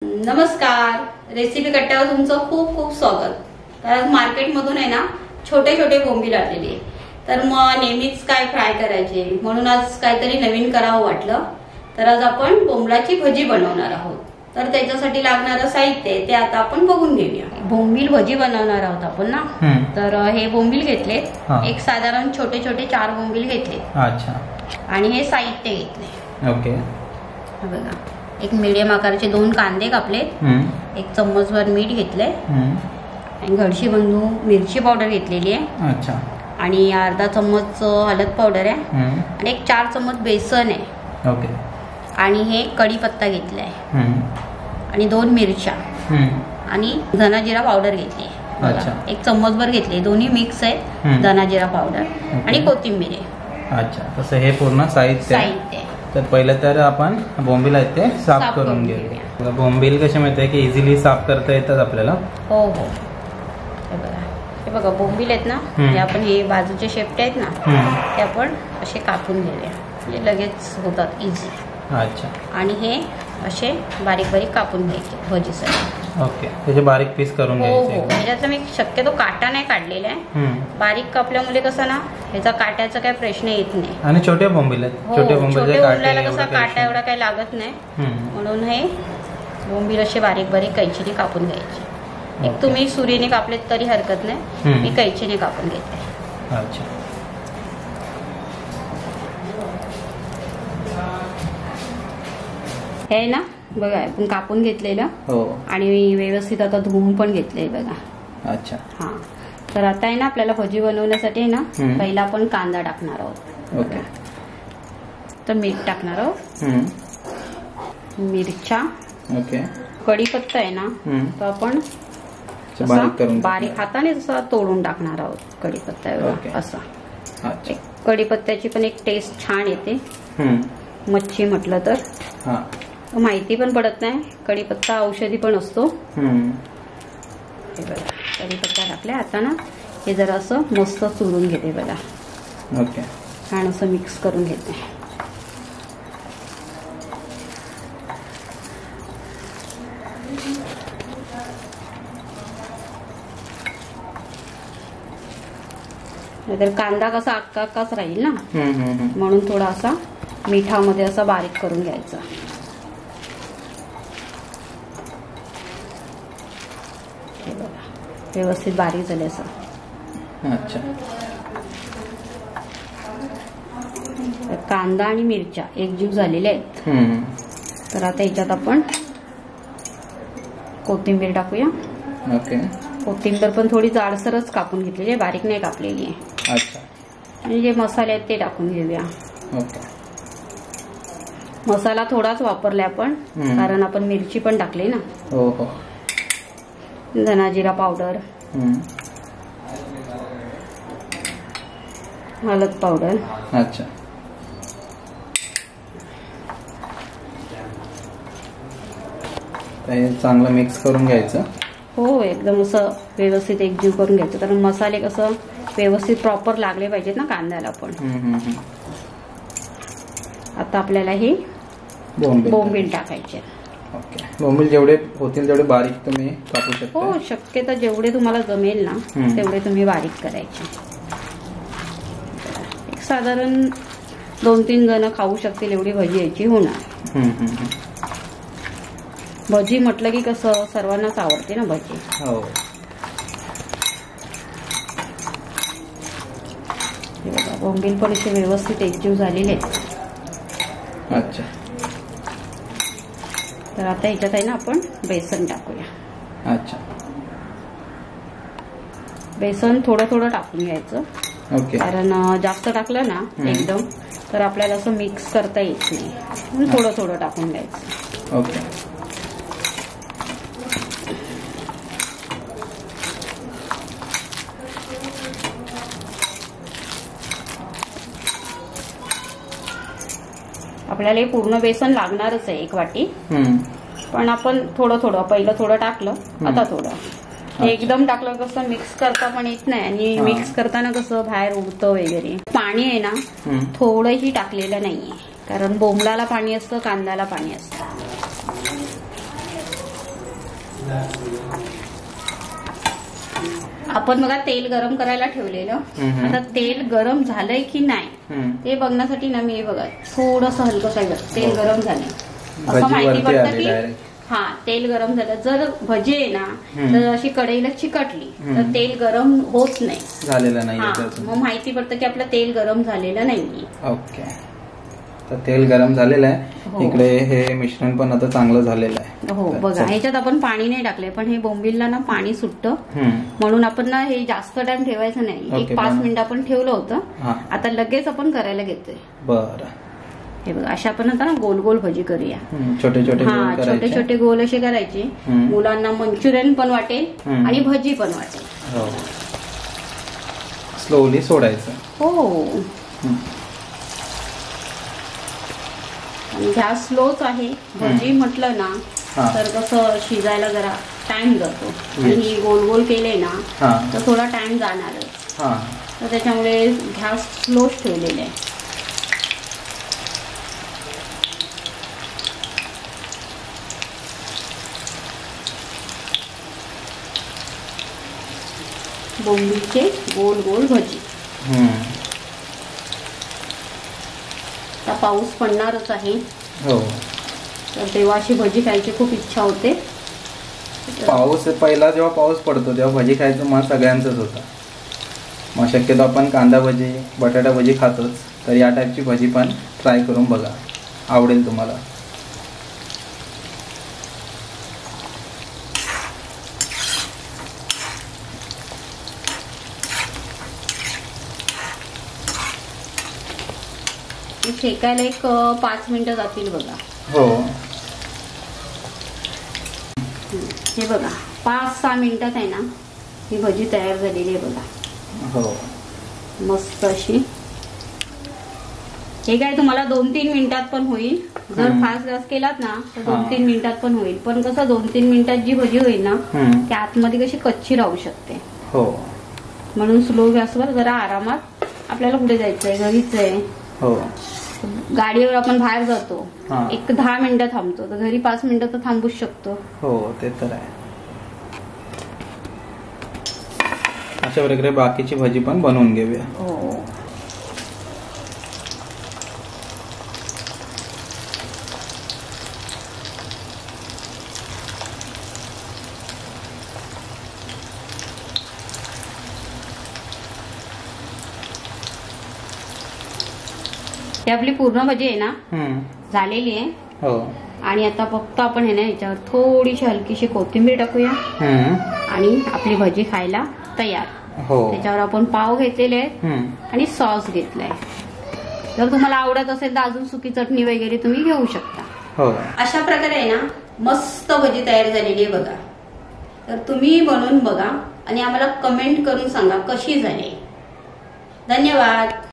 नमस्कार, रेसिपी कट्ट्यावर तुमचं खूप खूप स्वागत। तर मार्केटमधून आहे ना छोटे छोटे बोंबील आणलेले आहे, तर मग नेहमीच काय फ्राय करायचे म्हणून आज काहीतरी नवीन करावं वाटलं। तर आज आपण बोंबलाची भजी बनवणार आहोत। तर त्याच्यासाठी लागणारं साहित्य ते आता आपण बघून घेऊया। बोंबील भजी बनवणार आहोत आपण ना, तर हे बोंबील घेतले, एक साधारण छोटे छोटे 4 बोंबील घेतले। अच्छा, आणि हे साहित्य घेतले। ओके, बघा, एक मीडियम आकाराचे 2 कांदे कापले, 1 चम्मचभर मीठ घेतले, आणि घडशी बंधू मिरची पावडर घेतलेली आहे। अच्छा, आणि अर्धा चम्मच हळद पावडर आहे, आणि एक 4 चम्मच बेसन आहे। ओके, आणि हे कढीपत्ता घेतलाय, आणि 2 मिरच्या, आणि धना जिरा पावडर घेतली। अच्छा, 1 चम्मचभर घेतले, दोन्ही मिक्स आहे, धना जिरा पावडर आणि कोथिंबीर आहे। अच्छा, तसं हे पूर्ण साहित्य आहे। तर पहिलं तर आपण बोंबील आहेत ते साफ करून घेऊया। बोंबील कसे माहिती आहे की इझिली साफ करता येतात आपल्याला। हो हो, हे बघा बोंबील आहेत ना, हे आपण हे बाजूचे शेपटे आहेत ना, ते आपण असे कापून घेऊया, म्हणजे लगेच होतात इझी। अच्छा, आणि हे असे बारीक बारीक कापून घ्यायचे भजीसाठी। ओके, त्याचे बारीक पीस करून घ्यायचे। हो, ह्याच्यातला मी शक्यतो काटा नाही काढलेला आहे, बारीक कापल्यामुळे कसं ना ह्याचा काट्याचा काही प्रश्न येत नाही। आणि छोटे बोंबील आहेत, छोटे बोंबीलचे काटे कसा काटा एवढा काही लागत नाही, म्हणून हे बोंबील असे बारीक बारीक कैचीने कापून घ्यायचे। एक तुम्ही सुरीने कापलेत तरी हरकत नाही, मी कैचीने कापून घेते। अच्छा, हे ना बघा आपण कापून घेतलेलं, आणि व्यवस्थित आता धुवून पण घेतलंय बघा। अच्छा, हा, तर आता आहे ना आपल्याला भजी बनवण्यासाठी आहे ना पहिला आपण कांदा टाकणार आहोत। ओके, तर मीठ टाकणार आहोत, मिरच्या, ओके, कढीपत्ता आहे ना तो आपण बारीक हाताने जसा तोडून टाकणार आहोत कढीपत्ता असा। कढीपत्त्याची पण एक टेस्ट छान येते, मच्छी म्हटलं तर माहिती पण पडत नाही, कढीपत्ता औषधी पण असतो। कढीपत्ता टाकले, आता ना हे जरा असं मस्त चुरून घेते बघा। ओके, छान असं मिक्स करून घेते। नाहीतर कांदा कसा अक्का अक्काच राहील ना, म्हणून थोडा असा मिठामध्ये असा बारीक करून घ्यायचा। हे बघा व्यवस्थित बारीक झाले असं। अच्छा, कांदा आणि मिरच्या एकजीव झालेल्या आहेत, तर आता याच्यात आपण कोथिंबीर टाकूया। ओके, कोथिंबीर पण थोडी जाडसरच कापून घेतलेली आहे, बारीक नाही कापलेली आहे। अच्छा, आणि जे मसाले आहेत ते टाकून घेऊया। ओके, मसाला थोडाच वापरलाय आपण, कारण आपण मिरची पण टाकली ना। हो हो, धना जिरा पावडर, हळद पावडर। अच्छा, चांगलं मिक्स करून घ्यायचं। हो, एकदम असं व्यवस्थित एकजीव करून घ्यायचं, कारण मसाले कसं व्यवस्थित प्रॉपर लागले पाहिजेत ना कांद्याला पण। आता आपल्याला हे बोंबील टाकायचे। ओके, बोंबील जेवढे होतील तेवढे बारीक तुम्ही कापू शकता। हो, शक्यतो जेवढे तुम्हाला जमेल ना तेवढे तुम्ही बारीक करायचे। एक साधारण 2-3 जण खाऊ शकतील एवढी भजी याची होणार। भजी म्हटलं की कसं सर्वांनाच आवडते ना भजी। हो, हे बघा बोंबील पण इथे व्यवस्थित एकजीव झालेले आहेत। अच्छा, तर आता ह्याच्यात आहे ना आपण बेसन टाकूया। अच्छा, बेसन थोडं थोडं टाकून घ्यायचं। ओके, कारण जास्त टाकलं ना एकदम तर आपल्याला असं मिक्स करता येत नाही, थोडं थोडं टाकून घ्यायचं। ओके, आपल्याला हे पूर्ण बेसन लागणारच आहे 1 वाटी, पण आपण थोडं थोडं पहिलं थोडं टाकलं, आता थोडं एकदम टाकलं कसं मिक्स करता पण येत नाही, आणि मिक्स करताना कसं बाहेर उडतं वगैरे। पाणी आहे ना थोडंही टाकलेलं नाहीये, कारण बोंबलाला पाणी असतं, कांद्याला पाणी असतं। आपण बघा तेल गरम करायला ठेवलेलं. आता तेल गरम झालंय की नाही ते बघण्यासाठी ना मी बघा थोडस हलकं काय तेल गरम झालंय असं माहिती पडतं की हा तेल गरम झालं. जर भजी आहे ना तर अशी कढईला चिकटली तर तेल गरम होत नाही झालेलं नाही, मग माहिती पडतं की आपलं तेल गरम झालेलं नाही. ओके, तर तेल गरम झालेलं आहे. इकडे हे मिश्रण पण आता चांगलं झालेलं आहे. हो बघा, ह्याच्यात आपण पाणी नाही टाकलंय पण हे बोंबीलला ना पाणी सुटतं म्हणून आपण ना हे जास्त टाइम ठेवायचं नाही. 1-5 मिनिट आपण ठेवलं होतं. आता लगेच आपण करायला घेतोय. बरं, हे बघा अशा आपण आता ना गोल गोल भजी करूया. छोटे छोटे छोटे छोटे गोल असे करायचे. मुलांना मंचुरियन पण वाटेल आणि भजी पण वाटेल. स्लोली सोडायचं. हो, गॅस स्लोच आहे. भजी म्हटलं ना तर कसं शिजायला जरा टाइम जातो आणि गोल गोल केले ना तर थोडा टाइम जाणारच. तर त्याच्यामुळे गॅस स्लोच ठेवलेले आहे. बोंबीलचे गोल गोल भजी. आता पाऊस पडणारच आहे. हो, तर तेव्हा अशी भजी खायची खूप इच्छा होते. पाऊस पहिला जेव्हा पाऊस पडतो तेव्हा भजी खायचं मन सगळ्यांचंच होतं. मग शक्यतो आपण कांदा भजी, बटाटा भजी खातोच, तर या टाईपची भजी पण ट्राय करून बघा, आवडेल तुम्हाला. शेकायला 5 मिनिटं जातील बघा. हो, हे बघा 5-6 मिनिटात आहे ना ही भजी तयार झालेली आहे बघा. हो, मस्त अशी. हे काय तुम्हाला 2-3 मिनिटात पण होईल. जर फास्ट गॅस केलात ना तर 2-3 मिनिटात पण होईल. पण कसं 2-3 मिनिटात जी भजी होईल ना ती आतमध्ये कशी कच्ची राहू शकते. हो, म्हणून स्लो गॅसवर जरा आरामात. आपल्याला कुठे जायचंय, घरीच आहे. हो, गाडीवर आपण बाहेर जातो 10 मिनिटं थांबतो, तर घरी 5 मिनिटं तर थांबूच शकतो. हो, ते तर आहे. अशा प्रकारे बाकीची भजी पण बनवून घेऊया. हो, ही आपली पूर्ण भजी आहे ना झालेली आहे. हो, आणि आता फक्त आपण आहे ना याच्यावर थोडीशी हलकीशी कोथिंबीर टाकूया आणि आपली भजी खायला तयार. हो, त्याच्यावर आपण पाव घेतलेले आहेत आणि सॉस घेतलाय. जर तुम्हाला आवडत असेल तर अजून सुकी चटणी वगैरे तुम्ही घेऊ शकता. हो, अशा प्रकारे आहे ना मस्त भजी तयार झालेली आहे बघा. तर तुम्ही बनवून बघा आणि आम्हाला कमेंट करून सांगा कशी झाली. धन्यवाद.